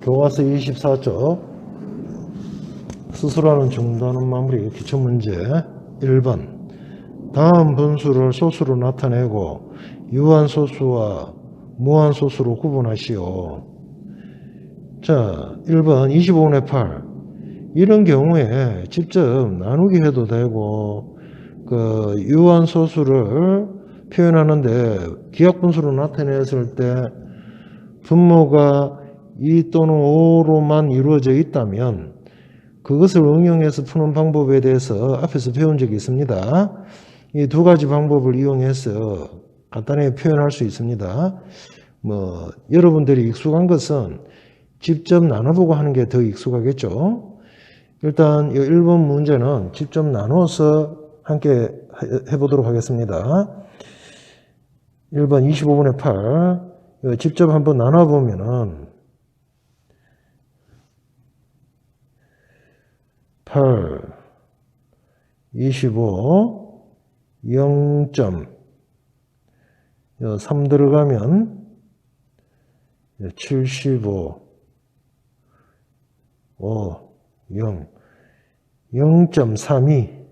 교과서 24쪽 스스로하는 중단원 마무리 기출문제 1번 다음 분수를 소수로 나타내고 유한소수와 무한소수로 구분하시오. 자, 1번 25분의 8 이런 경우에 직접 나누기 해도 되고 그 유한소수를 표현하는데 기하분수로 나타냈을 때 분모가 2 또는 5로만 이루어져 있다면 그것을 응용해서 푸는 방법에 대해서 앞에서 배운 적이 있습니다. 이 두 가지 방법을 이용해서 간단하게 표현할 수 있습니다. 여러분들이 익숙한 것은 직접 나눠보고 하는 게 더 익숙하겠죠. 일단 이 1번 문제는 직접 나눠서 함께 해보도록 하겠습니다. 1번 25분의 8 직접 한번 나눠보면은 8, 25, 0. 3 들어가면 75, 5, 0, 0.32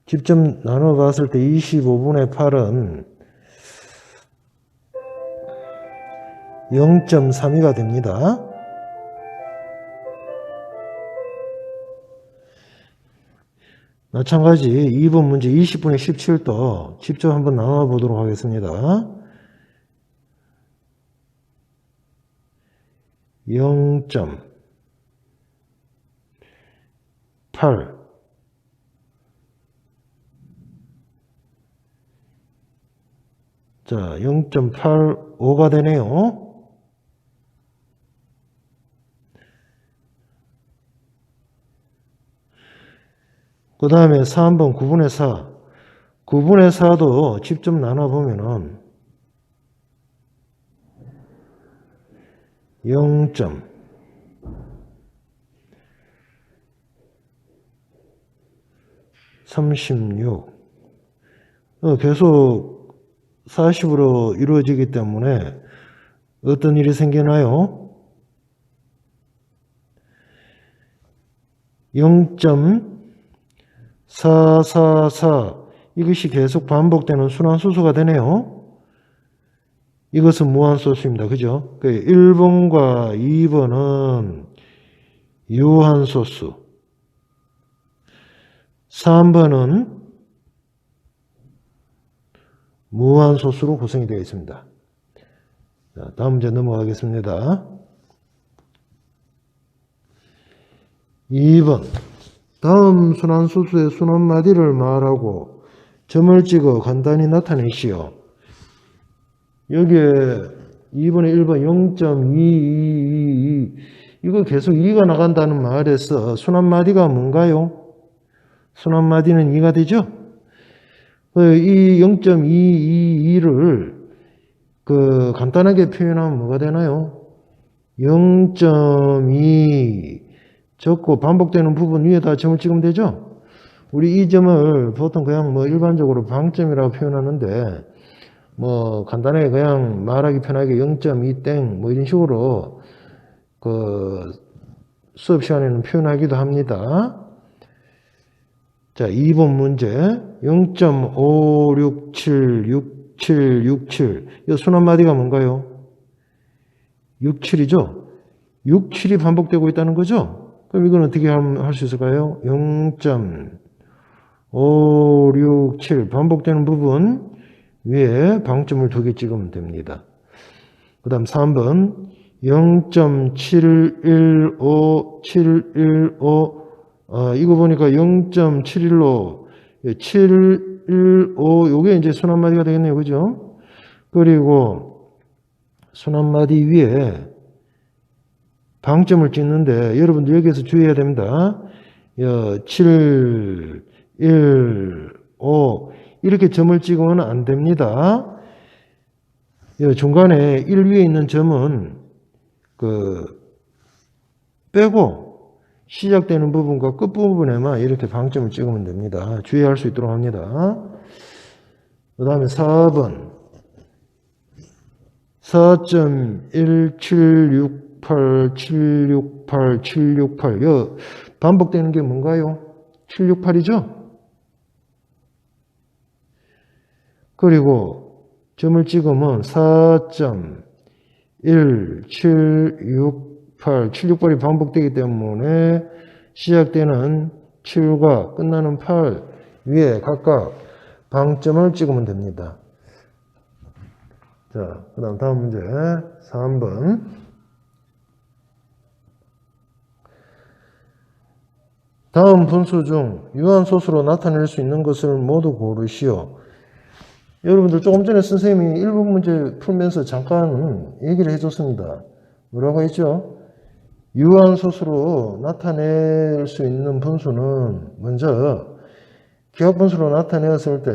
직접 나눠봤을 때 25분의 8은 0.32가 됩니다. 마찬가지 2번 문제 20분의 17도 직접 한번 나눠 보도록 하겠습니다. 0.8 자, 0.85가 되네요. 그 다음에 3번 9분의 4. 9분의 4도 직접 나눠보면은 0.36 계속 40으로 이루어지기 때문에 어떤 일이 생기나요? 0.444 이것이 계속 반복되는 순환소수가 되네요. 이것은 무한소수입니다. 그죠? 1번과 2번은 유한소수 3번은 무한소수로 구성이 되어 있습니다. 자, 다음 문제 넘어가겠습니다. 2번 다음 순환소수의 순환마디를 말하고 점을 찍어 간단히 나타내시오. 여기에 2번에 1번 0.222 이거 계속 2가 나간다는 말에서 순환마디가 뭔가요? 순환마디는 2가 되죠? 이 0.222를 간단하게 표현하면 뭐가 되나요? 0.2 적고 반복되는 부분 위에다 점을 찍으면 되죠? 우리 이 점을 보통 그냥 일반적으로 방점이라고 표현하는데 간단하게 그냥 말하기 편하게 0.2땡 이런 식으로 수업 시간에는 표현하기도 합니다. 자, 2번 문제 0.5676767 이 순환마디가 뭔가요? 67이죠? 67이 반복되고 있다는 거죠? 그럼 이건 어떻게 할 수 있을까요? 0.567 반복되는 부분 위에 방점을 2개 찍으면 됩니다. 그 다음 3번 0.715 이거 보니까 0.715 715 요게 이제 순환마디가 되겠네요. 그죠? 그리고 순환마디 위에 방점을 찍는데 여러분들 여기에서 주의해야 됩니다. 7, 1, 5 이렇게 점을 찍으면 안 됩니다. 중간에 1 위에 있는 점은 빼고 시작되는 부분과 끝부분에만 이렇게 방점을 찍으면 됩니다. 주의할 수 있도록 합니다. 그 다음에 4번 4.1768, 768, 768. 여 반복되는 게 뭔가요? 768이죠? 그리고 점을 찍으면 4.1768, 768이 반복되기 때문에 시작되는 7과 끝나는 8 위에 각각 방점을 찍으면 됩니다. 자, 그 다음 문제 3번. 다음 분수 중 유한소수로 나타낼 수 있는 것을 모두 고르시오. 여러분들 조금 전에 선생님이 1번 문제 풀면서 잠깐 얘기를 해줬습니다. 뭐라고 했죠? 유한소수로 나타낼 수 있는 분수는 먼저 기하분수로 나타내었을 때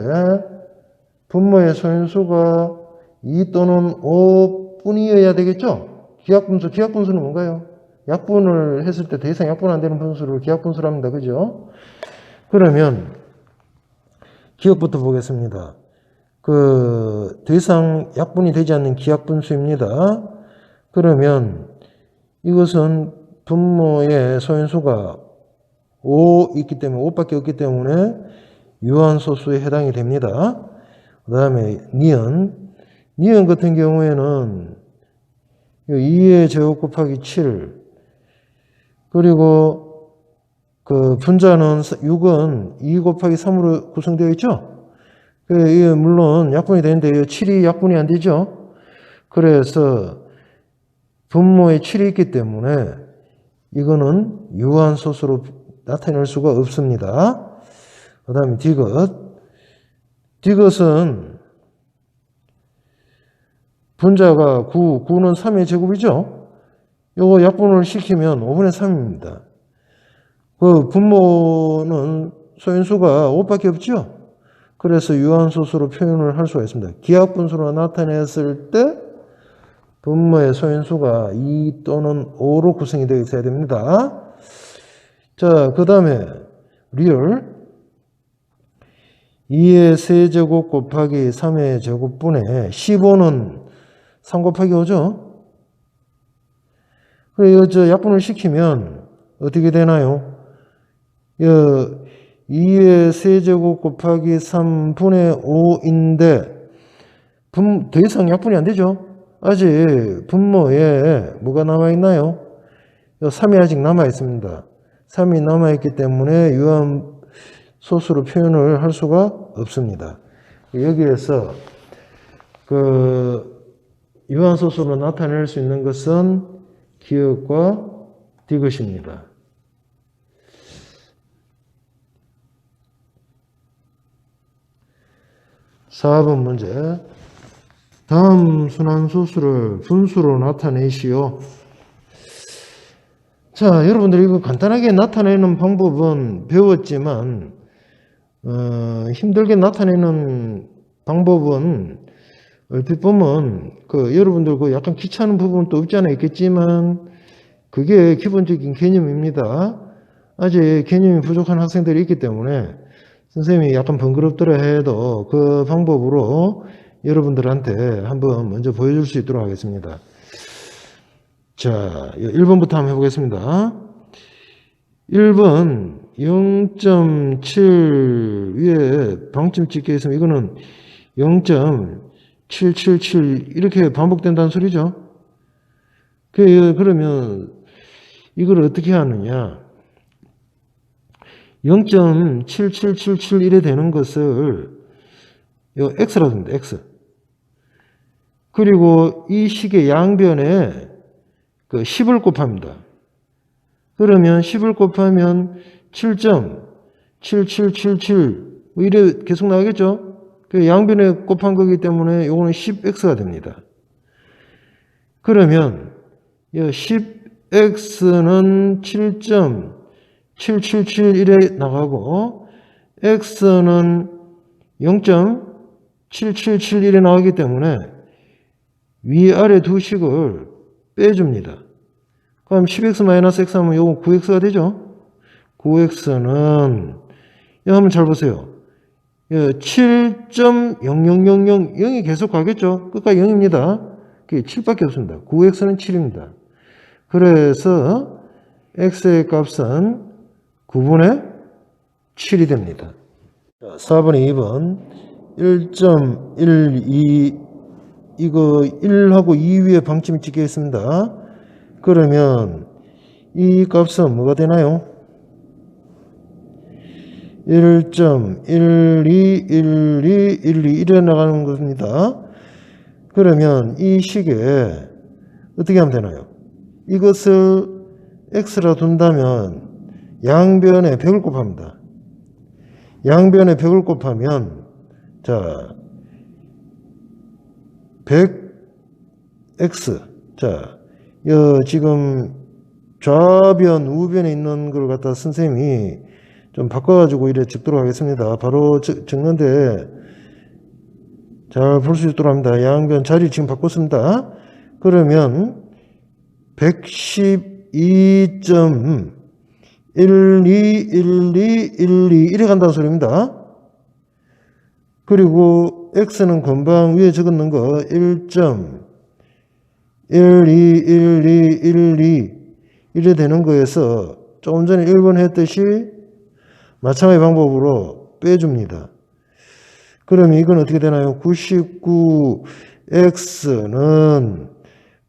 분모의 소인수가 2 또는 5뿐이어야 되겠죠? 기하분수는 뭔가요? 약분을 했을 때 더 이상 약분 안 되는 분수를 기하분수로 합니다. 그죠? 그러면 기억부터 보겠습니다. 더 이상 약분이 되지 않는 기하분수입니다. 그러면 이것은 분모의 소인수가 5 있기 때문에 5밖에 없기 때문에 유한소수에 해당이 됩니다. 그 다음에 니은 같은 경우에는 2의 제곱 곱하기 7 그리고 그 분자는 6은 2 곱하기 3으로 구성되어 있죠. 물론 약분이 되는데 7이 약분이 안 되죠. 그래서 분모에 7이 있기 때문에 이거는 유한소수로 나타낼 수가 없습니다. 그 다음에 디귿은 분자가 9는 3의 제곱이죠. 요거 약분을 시키면 5분의 3입니다. 그 분모는 소인수가 5밖에 없죠. 그래서 유한소수로 표현을 할 수가 있습니다. 기하분수로 나타냈을 때 분모의 소인수가 2 또는 5로 구성이 되어 있어야 됩니다. 자, 그 다음에 리얼 2의 세제곱 곱하기 3의 제곱분의 15는 3 곱하기 5죠. 그래서 저 약분을 시키면 어떻게 되나요? 2의 세제곱 곱하기 3분의 5인데 더 이상 약분이 안 되죠. 아직 분모에 뭐가 남아있나요? 3이 아직 남아있습니다. 3이 남아있기 때문에 유한소수로 표현을 할 수가 없습니다. 여기에서 유한소수로 나타낼 수 있는 것은 기역과 디귿입니다. (4번) 문제. 다음 순환소수를 분수로 나타내시오. 자, 여러분들 이거 간단하게 나타내는 방법은 배웠지만 힘들게 나타내는 방법은 얼핏 보면 여러분들 약간 귀찮은 부분도 없지 않아 있겠지만 그게 기본적인 개념입니다. 아직 개념이 부족한 학생들이 있기 때문에 선생님이 약간 번거롭더라 해도 그 방법으로 여러분들한테 한번 먼저 보여줄 수 있도록 하겠습니다. 자, 1번부터 한번 해보겠습니다. 1번 0.7 위에 방점 찍혀 있으면 이거는 0.777 이렇게 반복된다는 소리죠. 그러면 이걸 어떻게 하느냐. 0.7777 이래 되는 것을 x라고 합니다. x. 그리고 이 식의 양변에 10을 곱합니다. 그러면 10을 곱하면 7.7777 이래 계속 나오겠죠? 양변에 곱한 거기 때문에 요거는 10x가 됩니다. 그러면 10x는 7.777 이래 나가고 x는 0.777 이래 나오기 때문에 위아래 두 식을 빼줍니다. 그럼 10x-x 하면 요거 9x가 되죠? 9x는 이거 한번 잘 보세요. 7.0000 0이 계속 가겠죠? 끝까지 0입니다. 그게 7밖에 없습니다. 9x는 7입니다. 그래서 x의 값은 9분의 7이 됩니다. 자, 4번에 2번 1.12 이거 1하고 2 위에 방점이 찍혀 있습니다. 그러면 이 값은 뭐가 되나요? 1.121212 이래 나가는 겁니다. 그러면 이 식에 어떻게 하면 되나요? 이것을 x라 둔다면 양변에 100을 곱합니다. 양변에 100을 곱하면 자 100x 자 지금 좌변 우변에 있는 걸 갖다 선생님이 좀 바꿔가지고 이래 적도록 하겠습니다. 바로 적는데 잘 볼 수 있도록 합니다. 양변 자리 지금 바꿨습니다. 그러면 112.121212 이래 간다는 소리입니다. 그리고 x는 금방 위에 적었는 거 1.121212 이래 되는 거에서 조금 전에 1번 했듯이 마찬가지 방법으로 빼줍니다. 그러면 이건 어떻게 되나요? 99x는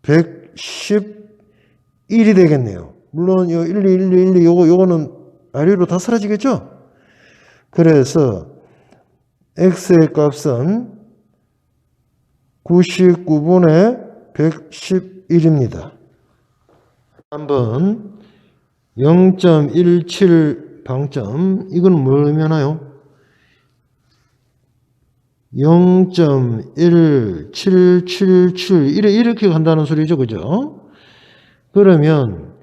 111이 되겠네요. 물론 요 1212 요거는 아래로 다 사라지겠죠? 그래서 x의 값은 99분의 111입니다. 한번 0.17 방점 이건 뭘 의미하나요? 0.1777 이렇게 간다는 소리죠. 그죠? 그러면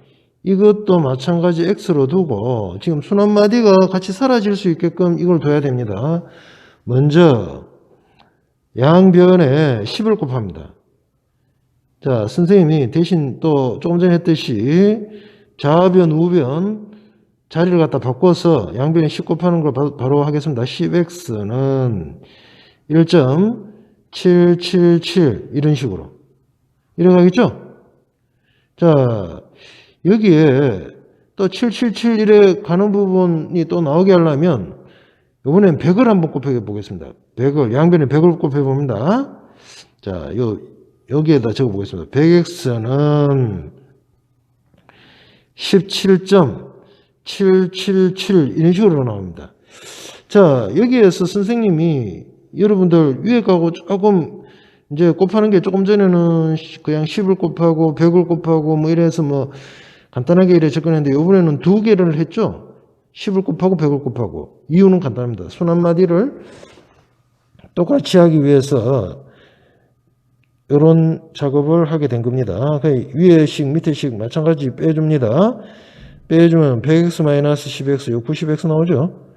이것도 마찬가지 x로 두고 지금 순환마디가 같이 사라질 수 있게끔 이걸 둬야 됩니다. 먼저 양변에 10을 곱합니다. 자, 선생님이 대신 또 조금 전에 했듯이 좌변 우변 자리를 갖다 바꿔서 양변에 10 곱하는 걸 바로 하겠습니다. 10x는 1.777 이런 식으로 이렇게 가겠죠? 자, 여기에 또 777 이래 가는 부분이 또 나오게 하려면 이번엔 100을 한번 곱해 보겠습니다. 100을 양변에 100을 곱해 봅니다. 자, 여기에다 적어 보겠습니다. 100x는 17.777 이런 식으로 나옵니다. 자, 여기에서 선생님이 여러분들 위에 가고 조금 이제 곱하는 게 조금 전에는 그냥 10을 곱하고 100을 곱하고 뭐 이래서 뭐 간단하게 이래 접근했는데 이번에는 두 개를 했죠. 10을 곱하고 100을 곱하고. 이유는 간단합니다. 순환마디를 똑같이 하기 위해서 이런 작업을 하게 된 겁니다. 위에 식 밑에 식 마찬가지 빼줍니다. 빼주면 100x-10x 90x 나오죠.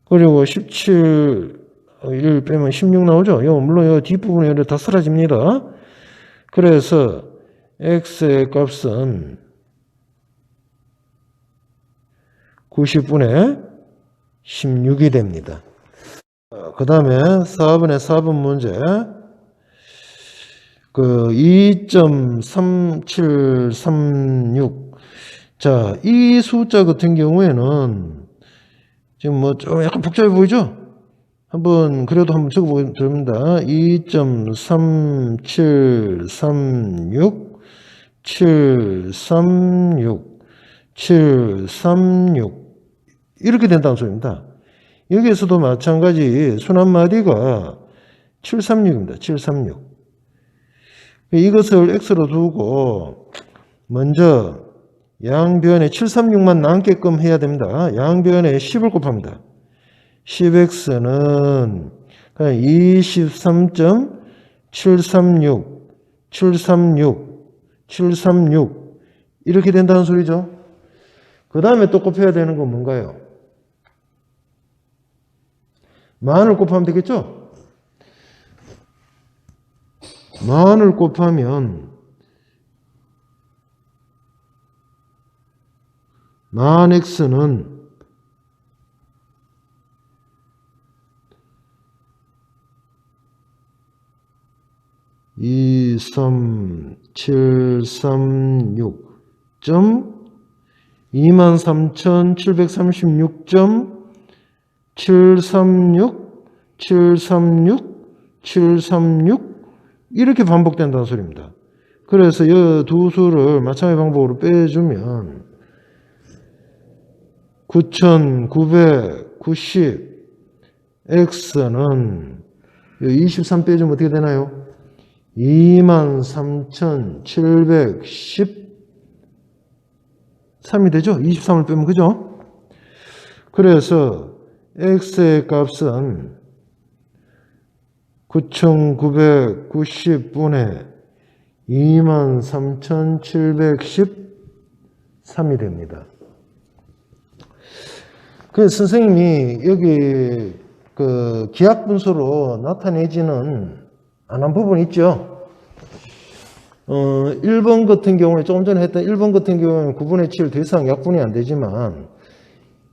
그리고 17 1 빼면 16 나오죠. 물론 이 뒷부분에 다 사라집니다. 그래서 x의 값은 90분의 16이 됩니다. 그 다음에 4번의 4번 문제 그 2.3736 자, 이 숫자 같은 경우에는 지금 뭐 좀 약간 복잡해 보이죠? 그래도 한번 적어보면 됩니다. 2.3736 736 이렇게 된다는 소리입니다. 여기에서도 마찬가지 순환마디가 736입니다. 736 이것을 x로 두고 먼저 양변에 736만 남게끔 해야 됩니다. 양변에 10을 곱합니다. 10x는 23.736 736 이렇게 된다는 소리죠. 그 다음에 또 곱해야 되는 건 뭔가요? 만을 곱하면 되겠죠? 만을 곱하면 만 x는 23736 23,736.736 736 이렇게 반복된다는 소리입니다. 그래서 이 두 수를 마찬가지 방법으로 빼주면 9,990 x는 23 빼주면 어떻게 되나요? 23,713이 되죠? 23을 빼면 그죠? 그래서 x의 값은 9,990분의 23,713이 됩니다. 그 선생님이 여기 그 기하분수로 나타내지는 않은 부분이 있죠. 1번 같은 경우에 조금 전에 했던 1번 같은 경우에는 9분의 7 더 이상 약분이 안 되지만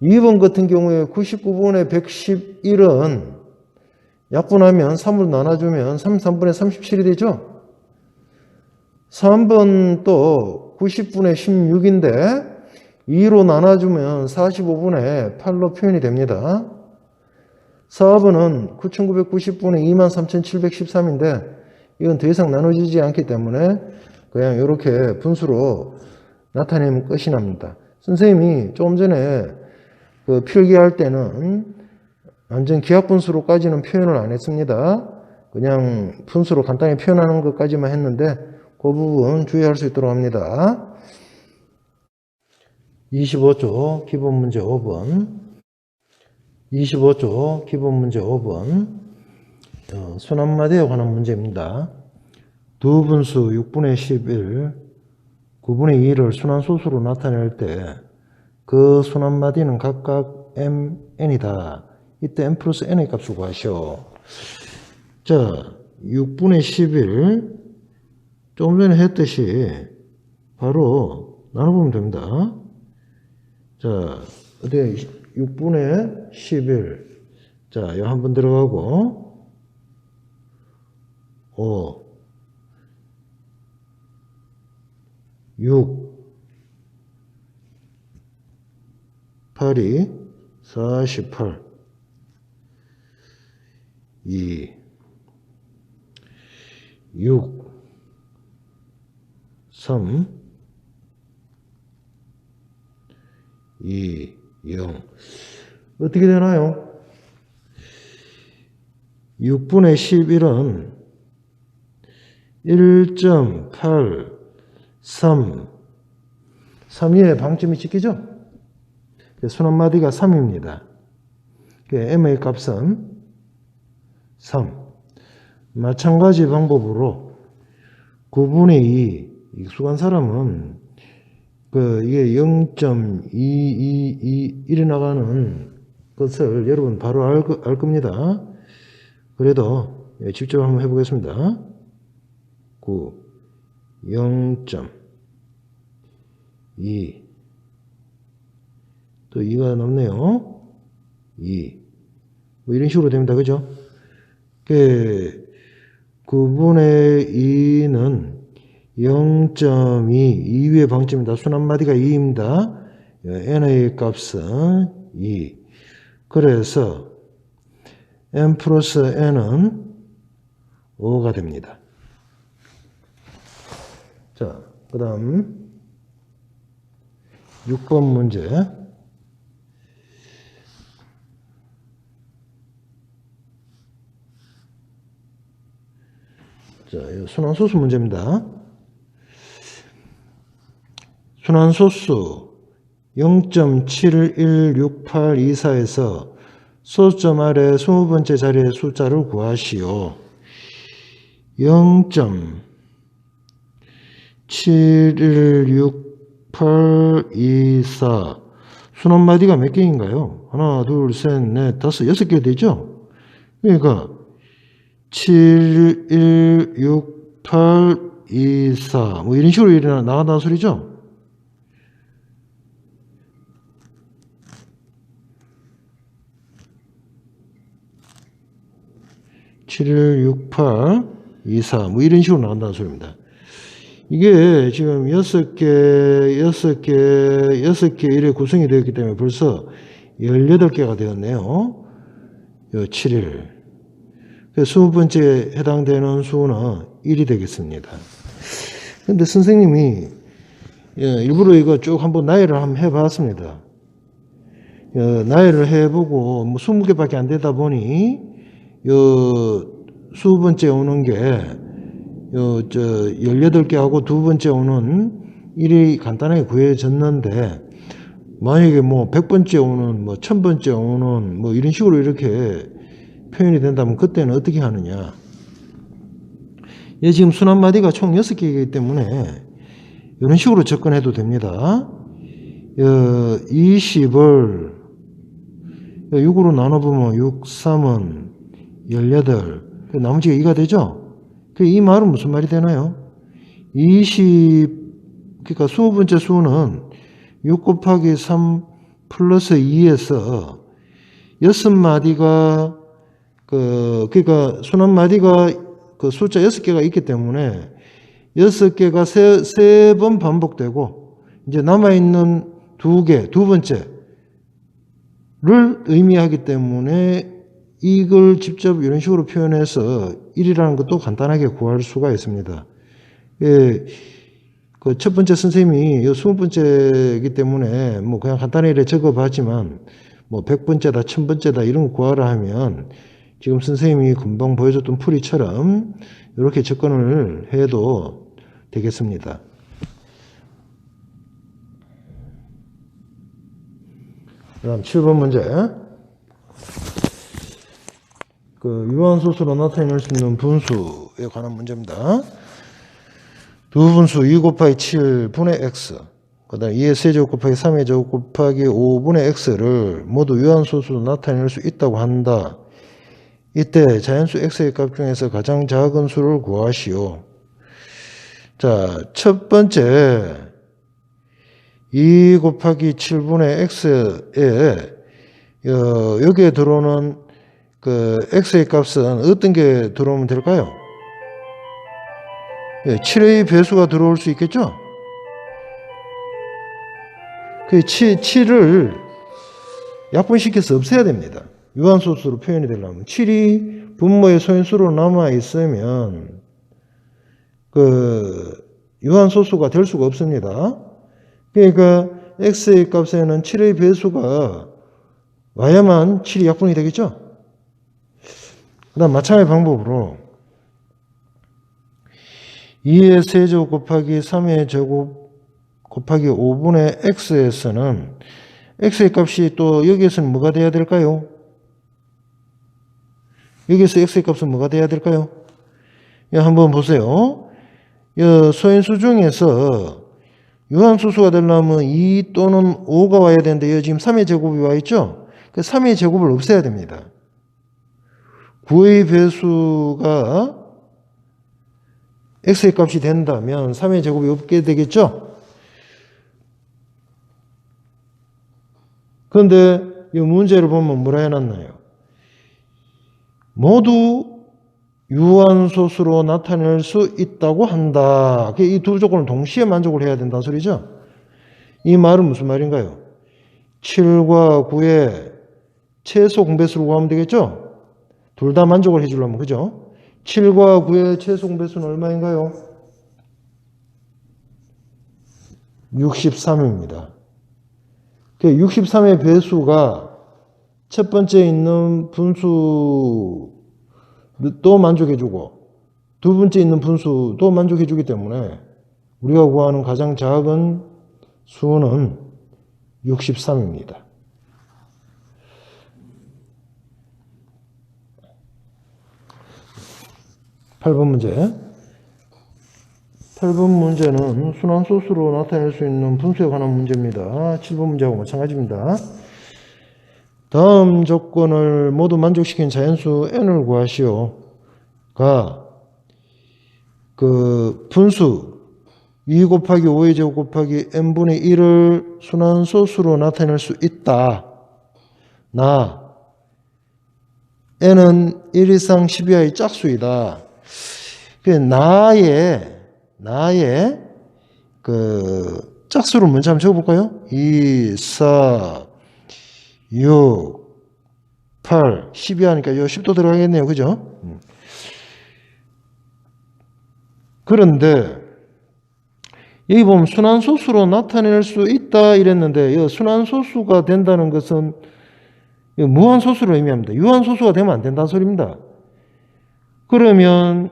2번 같은 경우에 99분의 111은 약분하면 3으로 나눠주면 33분의 37이 되죠. 3번 또 90분의 16인데 2로 나눠주면 45분의 8로 표현이 됩니다. 4번은 9990분의 23,713인데 이건 더 이상 나눠지지 않기 때문에 그냥 이렇게 분수로 나타내면 끝이 납니다. 선생님이 조금 전에 그 필기할 때는 완전 기하분수로까지는 표현을 안 했습니다. 그냥 분수로 간단히 표현하는 것까지만 했는데 그 부분 주의할 수 있도록 합니다. 25조 기본 문제 5번 25조 기본 문제 5번 순환마디에 관한 문제입니다. 두 분수 6분의 11, 9분의 2를 순환소수로 나타낼 때 그 순환마디는 각각 mn이다. 이때 m 플러스 n의 값을 구하시오. 자, 6분의 11 조금 전에 했듯이 바로 나눠보면 됩니다. 자, 어디 6분의 11. 자, 여기 한번 들어가고 5 6 8이 48 2 6 3 2 0 어떻게 되나요? 6분의 11은 1.83 3위에 방점이 찍히죠? 순환마디가 3입니다. m의 값은 3. 마찬가지 방법으로 9분의 2 익숙한 사람은 이게 0.222 나가는 것을 여러분 바로 알 겁니다. 그래도 직접 한번 해보겠습니다. 9 0.2 또 2가 남네요. 2 뭐 이런 식으로 됩니다. 그죠? 9분의 2는 0.2 2 위의 방점이다. 순환마디가 2입니다. n의 값은 2. 그래서 n 플러스 n은 5가 됩니다. 자, 그 다음 6번 문제. 자, 순환소수 문제입니다. 순환소수 0.71684에서 소수점 아래 20번째 자리의 숫자를 구하시오. 0.71684 순환마디가 몇 개인가요? 하나, 둘, 셋, 넷, 다섯, 6개 되죠? 그러니까 71684 뭐 이런 식으로 나간다는 소리죠? (7168) 2, 4 뭐 이런 식으로 나온다는 소리입니다. 이게 지금 6개 이렇게 구성이 되었기 때문에 벌써 18개가 되었네요. 요 7일. 20번째에 해당되는 수는 1이 되겠습니다. 근데 선생님이 일부러 이거 쭉 한번 나열을 한번 해봤습니다. 나열을 해보고 뭐 20개밖에 안 되다 보니 요 20번째 오는 게 18개하고 두 번째 오는 1이 간단하게 구해졌는데, 만약에 뭐 100번째 오는, 뭐 1000번째 오는, 뭐 이런 식으로 이렇게 표현이 된다면 그때는 어떻게 하느냐. 지금 순환마디가 총 6개이기 때문에 이런 식으로 접근해도 됩니다. 20을 6으로 나눠보면 6, 3은 18, 나머지가 2가 되죠? 이 말은 무슨 말이 되나요? 그러니까 20번째 수는 6 곱하기 3 플러스 2에서 6마디가, 그러니까 순환마디가 그 숫자 6개가 있기 때문에 6개가 3번 반복되고, 이제 남아있는 2개, 두 번째를 의미하기 때문에 이걸 직접 이런 식으로 표현해서 1이라는 것도 간단하게 구할 수가 있습니다. 그 첫 번째 선생님이 20번째이기 때문에 뭐 그냥 간단하게 적어봤지만 뭐 100번째다, 1000번째다 이런 거 구하라 하면 지금 선생님이 금방 보여줬던 풀이처럼 이렇게 접근을 해도 되겠습니다. 그 다음 7번 문제. 유한소수로 나타낼 수 있는 분수에 관한 문제입니다. 두 분수 2 곱하기 7분의 x, 그 다음 2의 세제곱 곱하기 3의 제곱 곱하기 5분의 x를 모두 유한소수로 나타낼 수 있다고 한다. 이때 자연수 x의 값 중에서 가장 작은 수를 구하시오. 자, 첫 번째 2 곱하기 7분의 x에 여기에 들어오는 x의 값은 어떤 게 들어오면 될까요? 7의 배수가 들어올 수 있겠죠? 7을 약분시켜서 없애야 됩니다. 유한소수로 표현이 되려면 7이 분모의 소인수로 남아있으면 유한소수가 될 수가 없습니다. 그러니까 x의 값에는 7의 배수가 와야만 7이 약분이 되겠죠? 그 다음 마찬가지 방법으로 2의 세제곱 곱하기 3의 제곱 곱하기 5분의 x에서는 x의 값이 또 여기에서는 뭐가 돼야 될까요? 여기에서 x의 값은 뭐가 돼야 될까요? 한번 보세요. 소인수 중에서 유한소수가 되려면 2 또는 5가 와야 되는데 여기 지금 3의 제곱이 와 있죠? 그 3의 제곱을 없애야 됩니다. 9의 배수가 x의 값이 된다면 3의 제곱이 없게 되겠죠? 그런데 이 문제를 보면 뭐라 해놨나요? 모두 유한소수로 나타낼 수 있다고 한다. 이 두 조건을 동시에 만족을 해야 된다는 소리죠? 이 말은 무슨 말인가요? 7과 9의 최소 공배수를 구하면 되겠죠? 둘 다 만족을 해주려면, 그죠? 7과 9의 최소 공배수는 얼마인가요? 63입니다. 63의 배수가 첫 번째 있는 분수도 만족해주고 두 번째 있는 분수도 만족해주기 때문에 우리가 구하는 가장 작은 수는 63입니다. 8번 문제. 8번 문제는 순환소수로 나타낼 수 있는 분수에 관한 문제입니다. 7번 문제하고 마찬가지입니다. 다음 조건을 모두 만족시킨 자연수 n을 구하시오가 분수 2 곱하기 5의 제곱 곱하기 n분의 1을 순환소수로 나타낼 수 있다. n은 1 이상 10 이하의 짝수이다. 그 나의 그 짝수를 먼저 한번 적어볼까요? 2, 4, 6, 8, 10이 하니까 요 10도 들어가겠네요. 그죠? 그런데 여기 보면 순환소수로 나타낼 수 있다 이랬는데 이 순환소수가 된다는 것은 무한소수를 의미합니다. 유한소수가 되면 안 된다는 소리입니다. 그러면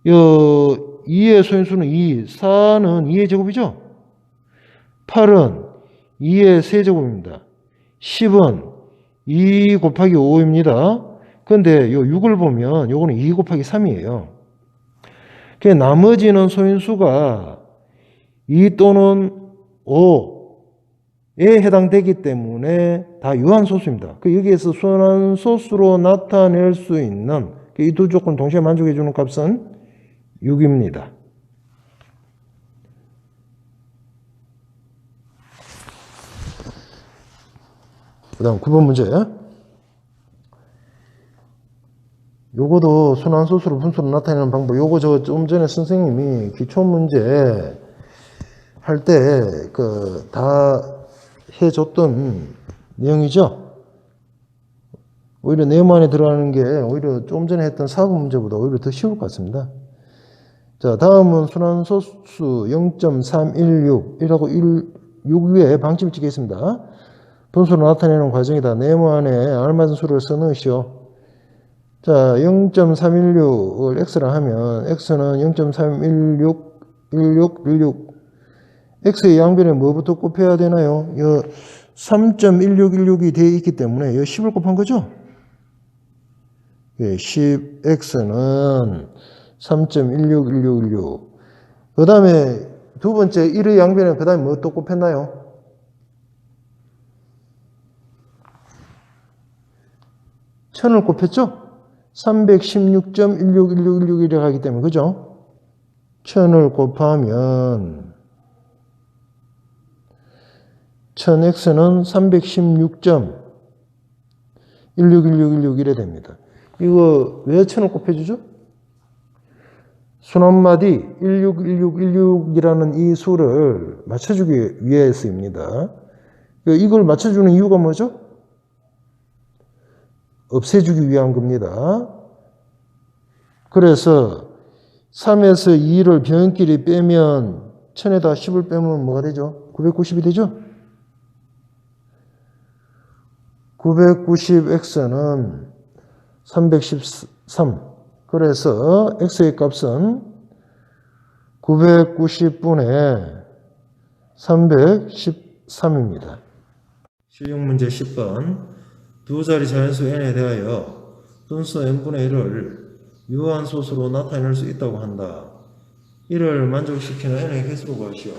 2의 소인수는 2, 4는 2의 제곱이죠. 8은 2의 세제곱입니다. 10은 2 곱하기 5입니다. 그런데 요 6을 보면 요거는 2 곱하기 3이에요. 그 나머지는 소인수가 2 또는 5에 해당되기 때문에 다 유한소수입니다. 여기에서 순환소수로 나타낼 수 있는 이 두 조건 동시에 만족해 주는 값은 6입니다. 그 다음 9번 문제. 요거도 순환소수로 분수로 나타내는 방법. 요거 좀 전에 선생님이 기초문제 할 때 다 해줬던 내용이죠. 오히려 내용 안에 들어가는 게 오히려 좀 전에 했던 4번 문제보다 오히려 더 쉬울 것 같습니다. 자, 다음은 순환소수 0.316 이라고 6 위에 방침을 찍겠습니다. 분수로 나타내는 과정이다. 네모 안에 알맞은 수를 써넣으시오. 자, 0.316을 x라 하면 x는 0.316, 16, x의 양변에 뭐부터 곱해야 되나요? 3.1616이 되어 있기 때문에 10을 곱한 거죠? 10x는 3.161616. 그 다음에 두 번째 1의 양변에 그 다음에 뭐 또 곱했나요? 1000을 곱했죠? 316.161616이라고 하기 때문에, 그죠? 1000을 곱하면 1000x는 316.161616 이래 됩니다. 이거 왜 1000을 곱해주죠? 순환마디 161616이라는 이 수를 맞춰주기 위해서입니다. 이걸 맞춰주는 이유가 뭐죠? 없애주기 위한 겁니다. 그래서 3에서 2를 변끼리 빼면 1000에다 10을 빼면 뭐가 되죠? 990이 되죠? 990x는 313. 그래서 x의 값은 990분의 313입니다. 실용 문제 10번. 두 자리 자연수 n에 대하여 분수 n분의 1을 유한소수로 나타낼 수 있다고 한다. 이를 만족시키는 n의 개수로 구하시오.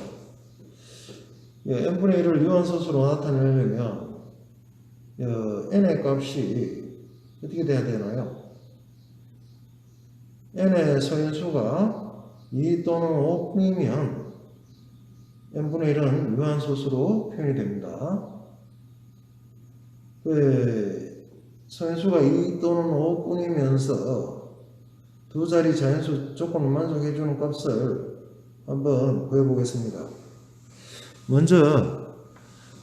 n분의 1을 유한소수로 나타내려면 n의 값이 어떻게 돼야 되나요? n의 소인수가 2 또는 5뿐이면 n분의 1은 유한소수로 표현이 됩니다. 소인수가 2 또는 5뿐이면서 두 자리 자연수 조건을 만족해주는 값을 한번 구해보겠습니다. 먼저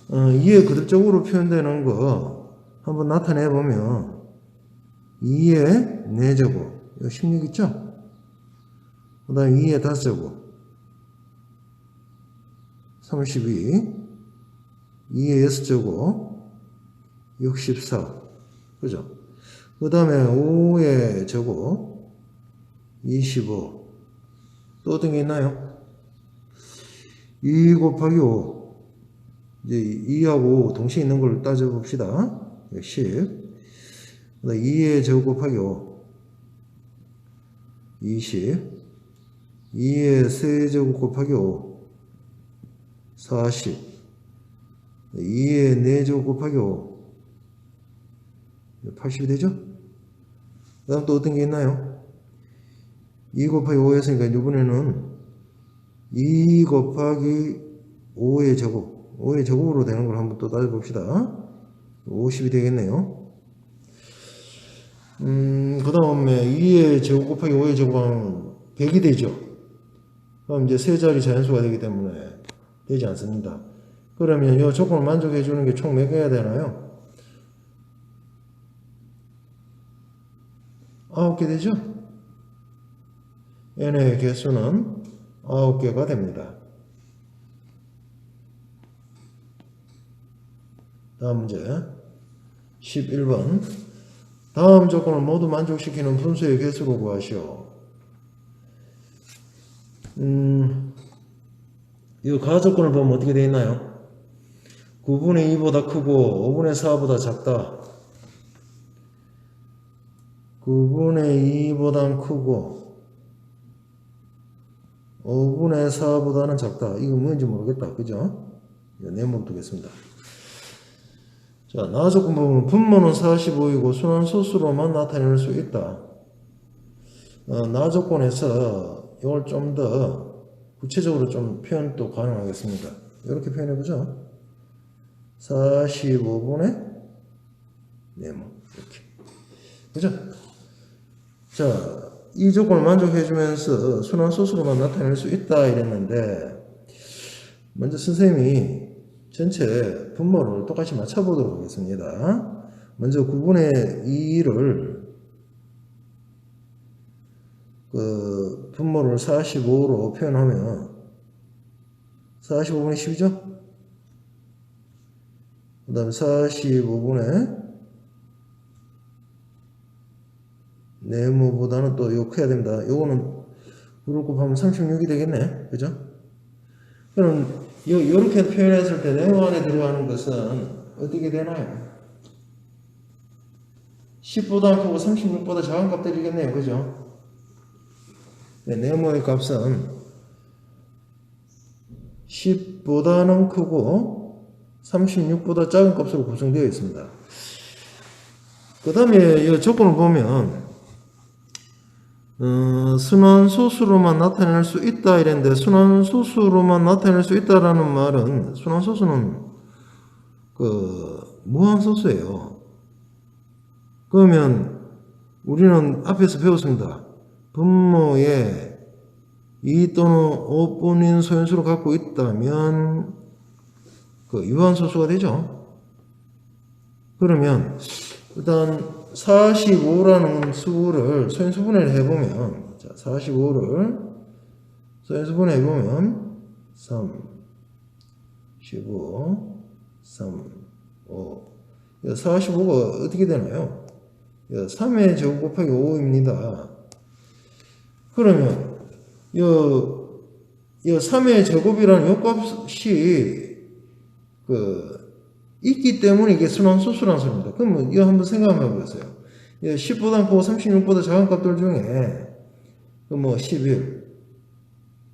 2의 거듭적으로 표현되는 거 한번 나타내보면 2의 4제곱 16 있죠? 그 다음 2의 5제곱 32 2의 6제곱 64 그죠? 그 다음에 5의 제곱 25 또 어떤 게 있나요? 2 곱하기 5 이제 2하고 5 동시에 있는 걸 따져봅시다. 10 2의 제곱 곱하기 5 20 2의 세제곱 곱하기 5 40 2의 4제곱 곱하기 5 80이 되죠? 그 다음 또 어떤 게 있나요? 2 곱하기 5 했으니까 이번에는 2 곱하기 5의 제곱 5의 제곱으로 되는 걸 한번 또 따져봅시다. 50이 되겠네요. 그 다음에 2의 제곱 곱하기 5의 제곱하면 100이 되죠. 그럼 이제 세 자리 자연수가 되기 때문에 되지 않습니다. 그러면 이 조건을 만족해 주는 게 총 몇 개가 되나요? 9개 되죠? n의 개수는 9개가 됩니다. 다음 문제 11번. 다음 조건을 모두 만족시키는 분수의 개수로 구하시오. 이 가조건을 보면 어떻게 되어 있나요? 9분의 2보다 크고 5분의 4보다 작다. 9분의 2보다 크고 5분의 4보다는 작다. 이거 뭔지 모르겠다. 그죠? 네모 두겠습니다. 자, 나조건 보면 분모는 45이고 순환소수로만 나타낼 수 있다. 나조건에서 이걸 좀 더 구체적으로 좀 표현도 가능하겠습니다. 이렇게 표현해보죠. 45분의 네모 이렇게. 그죠? 자, 이 조건을 만족해주면서 순환소수로만 나타낼 수 있다 이랬는데, 먼저 선생님이 전체 분모를 똑같이 맞춰보도록 하겠습니다. 먼저 9분의 2를 그 분모를 45로 표현하면 45분의 10이죠? 그 다음에 45분의 네모보다는 또 이거 커야 됩니다. 요거는 9를 곱하면 36이 되겠네. 그죠? 그럼 요렇게 표현했을 때 네모 안에 들어가는 것은 어떻게 되나요? 10보다 크고 36보다 작은 값들이겠네요. 그죠? 네, 네모의 값은 10보다는 크고 36보다 작은 값으로 구성되어 있습니다. 그 다음에 이 조건을 보면 순환소수로만 나타낼 수 있다 이랬는데, 순환소수로만 나타낼 수 있다라는 말은, 순환소수는 무한소수예요. 그러면 우리는 앞에서 배웠습니다. 분모에 2 또는 5분인 소연수를 갖고 있다면 유한소수가 되죠. 그러면 일단 45라는 수를 소연수분해를 해보면, 자, 45를 소연수분해 해보면 3, 15, 3, 5. 45가 어떻게 되나요? 3의 제곱 곱하기 5입니다. 그러면 이 3의 제곱이라는 요 값이 있기 때문에 이게 순환소수라는 소리입니다. 그러면 이거 한번 생각해 보세요. 10보다 크고 36보다 작은 값들 중에 11,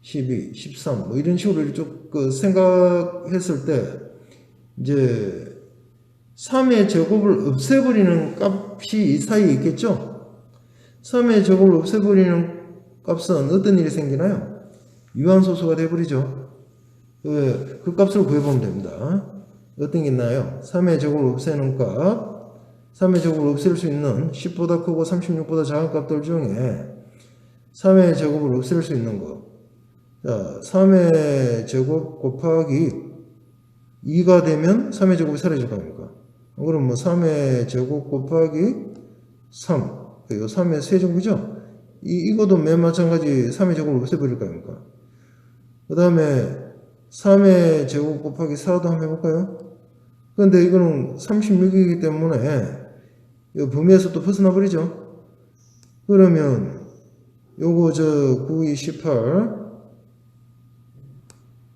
12, 13 뭐 이런 식으로 쭉 생각했을 때 이제 3의 제곱을 없애버리는 값이 이 사이에 있겠죠? 3의 제곱을 없애버리는 값은 어떤 일이 생기나요? 유한소수가 되어버리죠. 그 값을 구해보면 됩니다. 어떤 게 있나요? 3의 제곱을 없애는 값, 3의 제곱을 없앨 수 있는 10보다 크고 36보다 작은 값들 중에 3의 제곱을 없앨 수 있는 거. 자, 3의 제곱 곱하기 2가 되면 3의 제곱이 사라질 거 아닙니까? 그럼 3의 제곱 곱하기 3. 요 3의 세제곱이죠? 이것도 맨 마찬가지 3의 제곱을 없애버릴 거 아닙니까? 그 다음에 3의 제곱 곱하기 4도 한번 해볼까요? 그런데 이거는 36이기 때문에 이 범위에서 또 벗어나 버리죠. 그러면 요거 9, 2, 18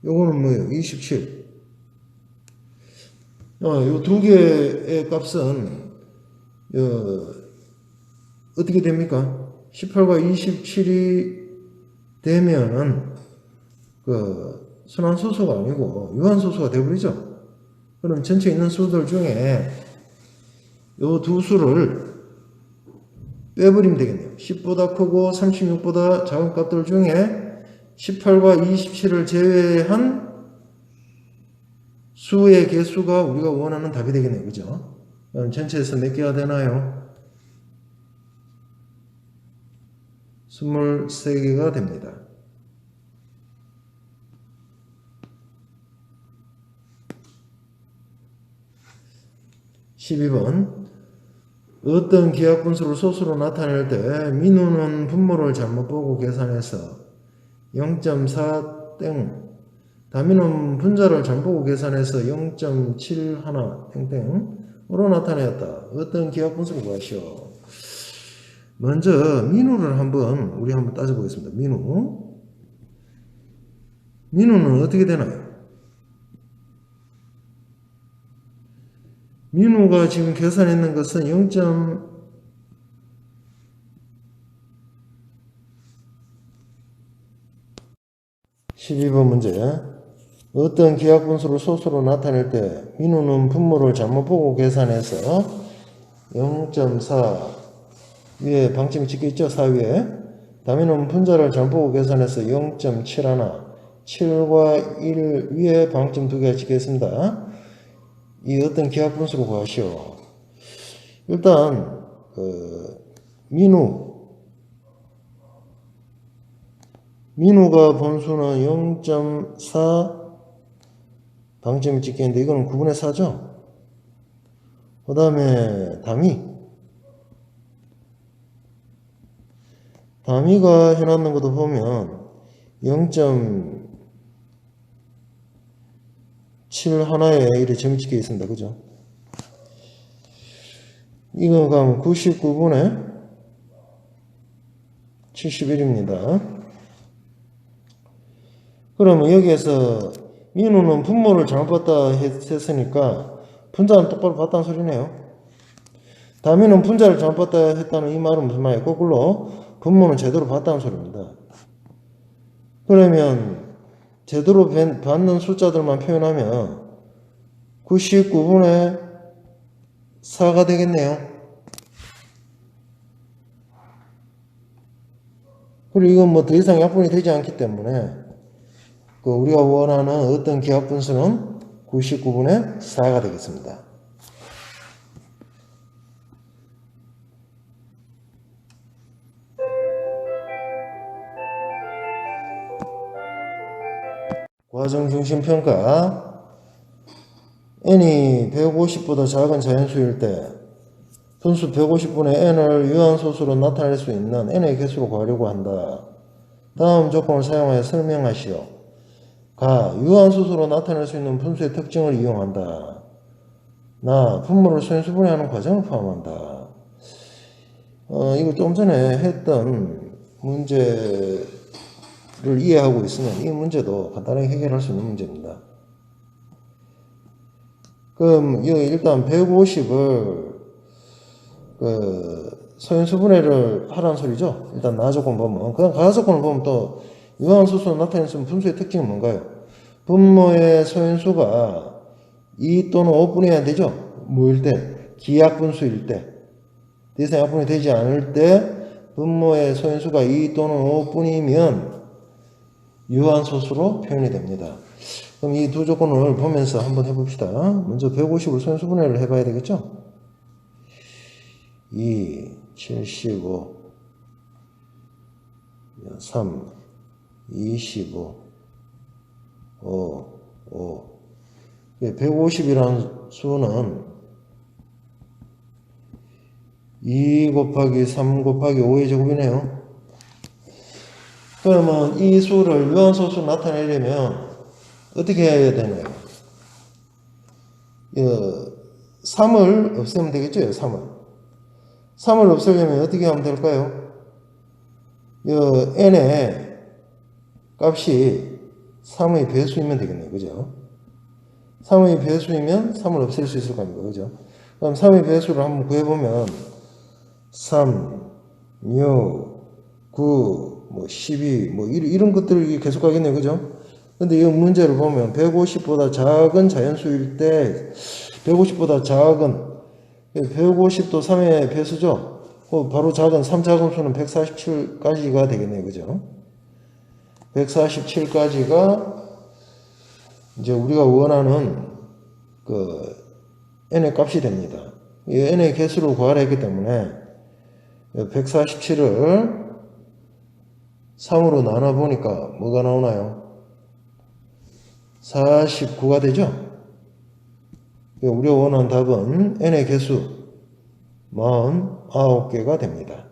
요거는 뭐예요? 27. 요 두 개의 값은 어떻게 됩니까? 18과 27이 되면은 순환소수가 아니고 유한소수가 되어버리죠. 그럼 전체 있는 수들 중에 요 두 수를 빼버리면 되겠네요. 10보다 크고 36보다 작은 값들 중에 18과 27을 제외한 수의 개수가 우리가 원하는 답이 되겠네요. 그죠? 그럼 전체에서 몇 개가 되나요? 23개가 됩니다. 12번 어떤 기하 분수를 소수로 나타낼 때 민우는 분모를 잘못 보고 계산해서 0.4 땡, 다민우는 분자를 잘못 보고 계산해서 0.71 땡땡으로 나타내었다. 어떤 기하 분수를 구하시오. 먼저 민우를 우리 한번 따져보겠습니다. 민우는 어떻게 되나요? 민우가 지금 계산했는 것은 12번 문제. 어떤 기하분수를 소수로 나타낼 때 민우는 분모를 잘못 보고 계산해서 0.4 위에 방침이 찍혀있죠? 4 위에. 다민우는 분자를 잘못 보고 계산해서 0.71 7과 1 위에 방침 2개가 찍혀있습니다. 이 어떤 기하분수를 구하시오. 일단 민우가 분수는 0.4 방점이 찍혀있는데 이거는 9분의 4죠. 그 다음에 다미가 해놨는 것도 보면 0.7 하나에 이렇게 점이 찍혀 있습니다. 그죠? 이거 가면 99분의 71입니다. 그러면 여기에서 민우는 분모를 잘못 봤다 했으니까 분자는 똑바로 봤다는 소리네요. 다민은 분자를 잘못 봤다 했다는 이 말은 무슨 말이에요? 거꾸로 분모는 제대로 봤다는 소리입니다. 그러면 제대로 받는 숫자들만 표현하면 99분의 4가 되겠네요. 그리고 이건 뭐 더 이상 약분이 되지 않기 때문에 우리가 원하는 어떤 기하분수는 99분의 4가 되겠습니다. 과정중심평가. n이 150보다 작은 자연수일 때 분수 150분의 n을 유한소수로 나타낼 수 있는 n의 개수로 구하려고 한다. 다음 조건을 사용하여 설명하시오. 유한소수로 나타낼 수 있는 분수의 특징을 이용한다. 분모를 소인수분해하는 과정을 포함한다. 이거 좀 전에 했던 문제를 이해하고 있으면 이 문제도 간단하게 해결할 수 있는 문제입니다. 그럼 일단 150을 소인수분해를 하라는 소리죠. 일단 조건 보면 그냥 가조건을 보면 또 유한소수로 나타낼 수 있는 분수의 특징은 뭔가요? 분모의 소인수가 2 또는 5분해야 되죠? 뭐일 때? 기하분수일 때. 더 이상 약분이 되지 않을 때 분모의 소인수가 2 또는 5분이면 유한소수로 표현이 됩니다. 그럼 이 두 조건을 보면서 한번 해봅시다. 먼저 150을 소인수분해를 해봐야 되겠죠? 2, 75, 3, 25, 5. 150이라는 수는 2 곱하기 3 곱하기 5의 제곱이네요. 그러면 이 수를 유한소수로 나타내려면 어떻게 해야 되나요? 3을 없애면 되겠죠? 3을 없애려면 어떻게 하면 될까요? n의 값이 3의 배수이면 되겠네요. 그죠? 3의 배수이면 3을 없앨 수 있을 겁니다. 그죠? 그럼 3의 배수를 한번 구해보면 3, 6, 9, 12, 이런 것들이 계속 가겠네요. 그죠? 근데 이 문제를 보면 150보다 작은 자연수일 때 150보다 작은 150도 3의 배수죠? 바로 작은 3자금수는 147까지가 되겠네요. 그죠? 147까지가 이제 우리가 원하는 n의 값이 됩니다. 이 n의 개수를 구하라 했기 때문에 147을 3으로 나눠보니까 뭐가 나오나요? 49가 되죠? 우리가 원하는 답은 n의 개수 49개가 됩니다.